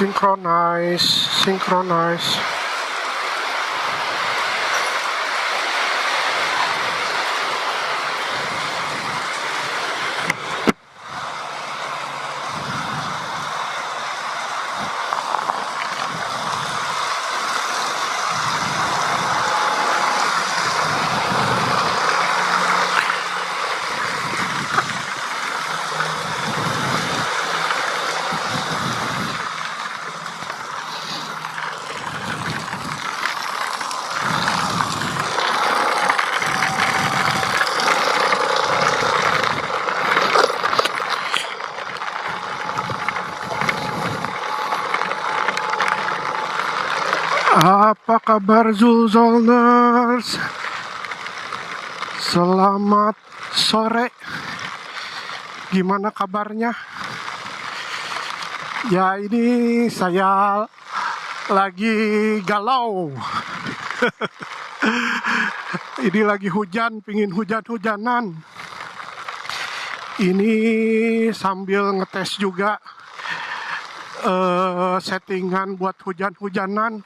Synchronize. Apa kabar Zulzolers? Selamat sore. Gimana kabarnya? Ya, ini saya lagi galau. Ini lagi hujan, pingin hujan-hujanan. Ini sambil ngetes juga settingan buat hujan-hujanan.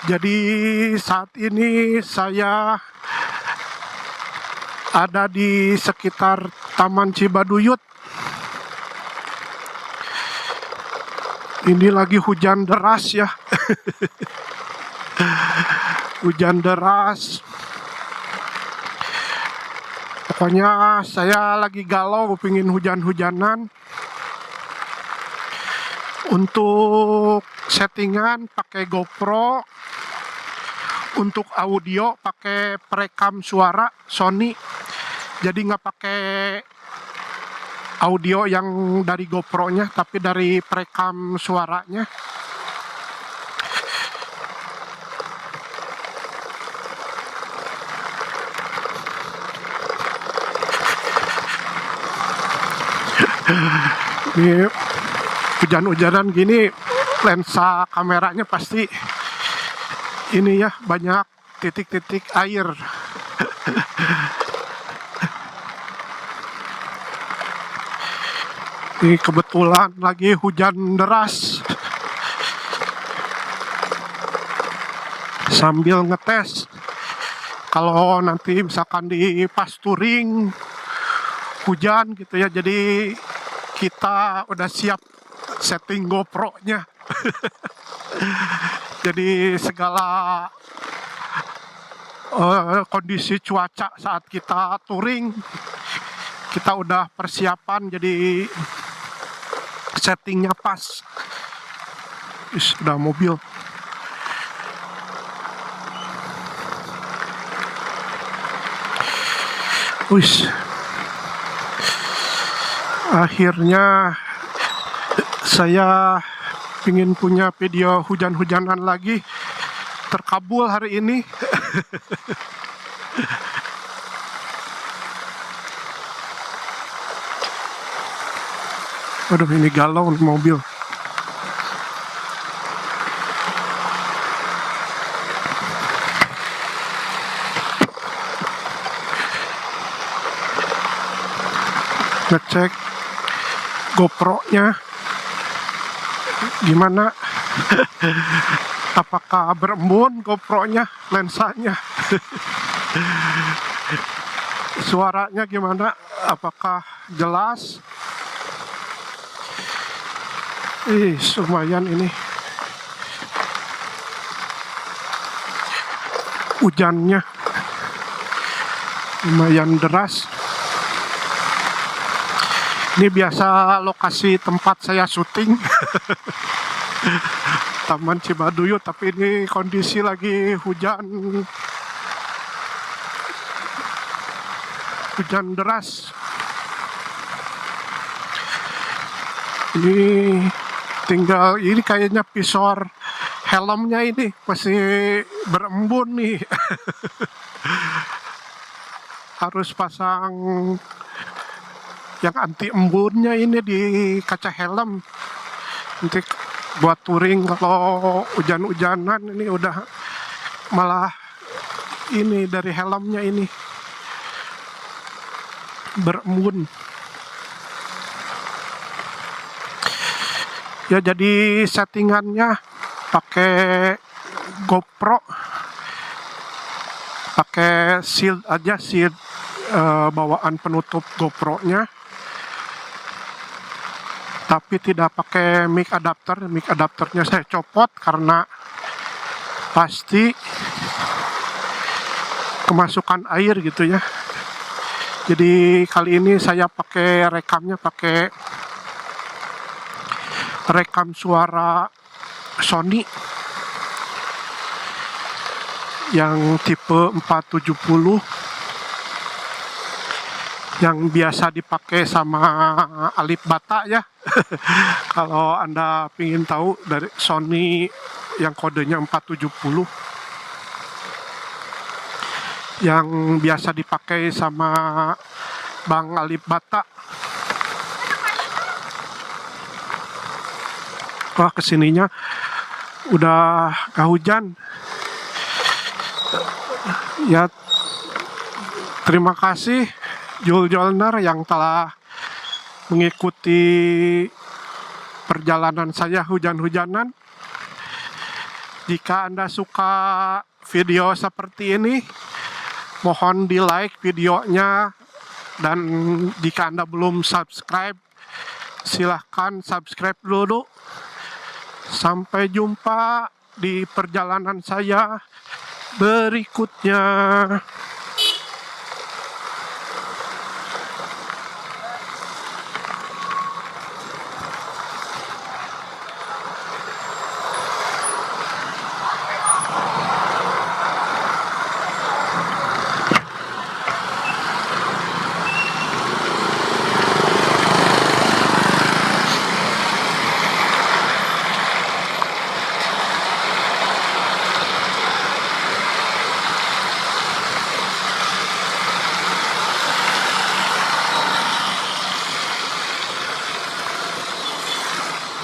Jadi saat ini saya ada di sekitar Taman Cibaduyut. Ini lagi hujan deras ya. Hujan deras. Pokoknya saya lagi galau, pingin hujan-hujanan. Untuk settingan pakai GoPro. Untuk audio pakai perekam suara Sony. Jadi nggak pakai audio yang dari GoPro-nya, tapi dari perekam suaranya. Ini hujan-hujanan gini, lensa kameranya pasti ini ya, banyak titik-titik air. Ini kebetulan lagi hujan deras. Sambil ngetes, kalau nanti misalkan di pas touring hujan gitu ya, jadi kita udah siap setting GoPro-nya. Jadi segala kondisi cuaca saat kita touring, kita udah persiapan, jadi settingnya pas. Udah mobil. Akhirnya saya ingin punya video hujan-hujanan lagi, terkabul hari ini. Aduh, ini galau mobil. Ngecek GoPro-nya gimana. Apakah berembun GoPro-nya, lensanya. Suaranya gimana, apakah jelas. Lumayan ini hujannya, lumayan deras. Ini biasa lokasi tempat saya syuting. Taman Cibaduyut, tapi ini kondisi lagi hujan deras. Ini tinggal, ini kayaknya visor helmnya ini masih berembun nih. Harus pasang yang anti embunnya ini di kaca helm. Nanti buat touring kalau hujan-hujanan ini udah malah ini dari helmnya ini berembun. Ya jadi settingannya pakai GoPro, pakai shield aja, shield bawaan penutup GoPro-nya, tapi tidak pakai mic adapter. Mic adapternya saya copot karena pasti kemasukan air gitu ya. Jadi kali ini saya pakai rekamnya pakai rekam suara Sony yang tipe 470 yang biasa dipakai sama Alip Bata ya. Kalau Anda ingin tahu, dari Sony yang kodenya 470 yang biasa dipakai sama Bang Alip Bata. Wah, kesininya udah gak hujan ya. Terima kasih Jul Jolner yang telah mengikuti perjalanan saya hujan-hujanan. Jika Anda suka video seperti ini, mohon di like videonya, dan jika Anda belum subscribe, silahkan subscribe dulu. Sampai jumpa di perjalanan saya berikutnya.